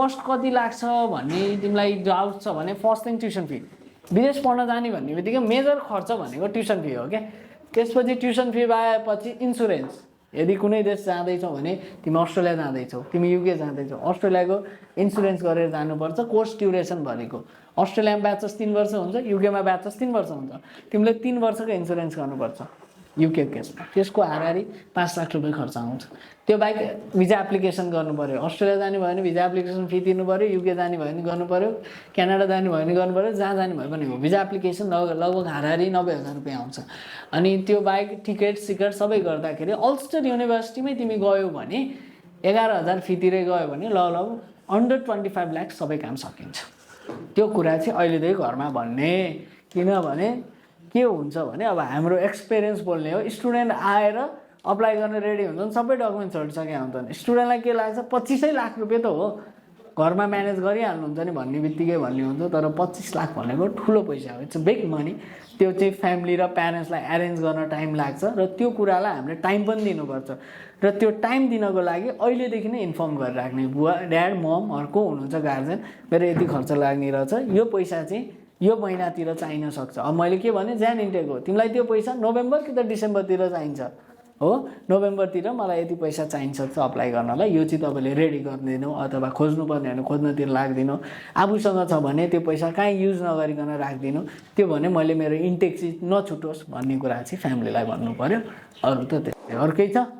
Cost कति लाग्छ भन्ने तिमीलाई डाउट छ भने फर्स्ट थिङ ट्युसन फी। विदेश पढ्न जाने भन्ने बित्तिकै मेजर खर्च भनेको ट्युसन फी हो क्या। त्यसपछि ट्युसन फी भएपछि इन्सुरेन्स, यदि कुनै देश जाँदैछौ भने तिमी अस्ट्रेलिया जाँदैछौ, तिमी युके जाँदैछौ, अस्ट्रेलियाको इन्सुरेन्स गरेर जानुपर्छ। कोर्स ड्युरेसन भनेको अस्ट्रेलियामा ब्याचेस 3 वर्ष हुन्छ, युकेमा ब्याचेस 3 वर्ष हुन्छ, तिमीले 3 वर्षको इन्सुरेन्स गर्नुपर्छ युके केसमा। त्यसको हाराहारी 5 लाख रुपियाँ खर्च आउँछ। त्यो बाहेक भिजा एप्लिकेसन गर्नु पर्यो, अस्ट्रेलिया जाने भयो भने भिजा एप्लिकेसन फी तिर्नु पर्यो, युके जाने भयो भने गर्नु पर्यो, क्यानाडा जाने भयो भने गर्नु पर्यो, जहाँ जाने भयो भने हो। भिजा एप्लिकेसन लगभग हाराहारी 90,000 रुपियाँ आउँछ। अनि त्यो बाहेक टिकट सिकट सबै गर्दाखेरि अल्स्टर युनिभर्सिटीमै तिमी गयौ भने 11,000 फी तिरै गयो भने लगभग अन्डर 25 लाख सबै काम सकिन्छ। त्यो कुरा चाहिँ अहिलेदेखि घरमा भन्ने, किनभने के हुन्छ भने अब हाम्रो एक्सपिरियन्स बोल्ने हो। स्टुडेन्ट आएर अप्लाई गर्न रेडी हुन्छन्, सबै डकुमेन्ट्सहरू सकिया हुन्छन्, स्टुडेन्टलाई के लाग्छ 25 लाख रुपियाँ त हो, घरमा म्यानेज गरिहाल्नुहुन्छ नि भन्ने बित्तिकै भन्ने हुन्छ। तर 25 लाख भनेको ठुलो पैसा हो, इट्स अ बिग मनी। त्यो चाहिँ फ्यामिली र प्यारेन्ट्सलाई एरेन्ज गर्न टाइम लाग्छ र त्यो कुरालाई हामीले टाइम पनि दिनुपर्छ। र त्यो टाइम दिनको लागि अहिलेदेखि नै इन्फर्म गरेर राख्ने, बुवा ड्याड ममहरूको हुनुहुन्छ गार्जेन, मेरो यति खर्च लाग्ने रहेछ, यो पैसा चाहिँ यो महिनातिर चाहिन सक्छ। अब मैले के भने ज्यान इन्टेक हो, तिमीलाई त्यो पैसा नोभेम्बर कि त डिसेम्बरतिर चाहिन्छ हो, नोभेम्बरतिर मलाई यति पैसा चाहिन्छ अप्लाई गर्नलाई, यो चाहिँ तपाईँले रेडी गरिदिनु, अथवा खोज्नुपर्ने भने खोज्नतिर लाग्दिनु। आफूसँग छ भने त्यो पैसा कहीँ युज नगरिकन राखिदिनु, त्यो भने मैले मेरो इन्टेक चाहिँ नछुटोस् भन्ने कुरा चाहिँ फ्यामिलीलाई भन्नु पऱ्यो। अरू त त्यही, अर्कै छ।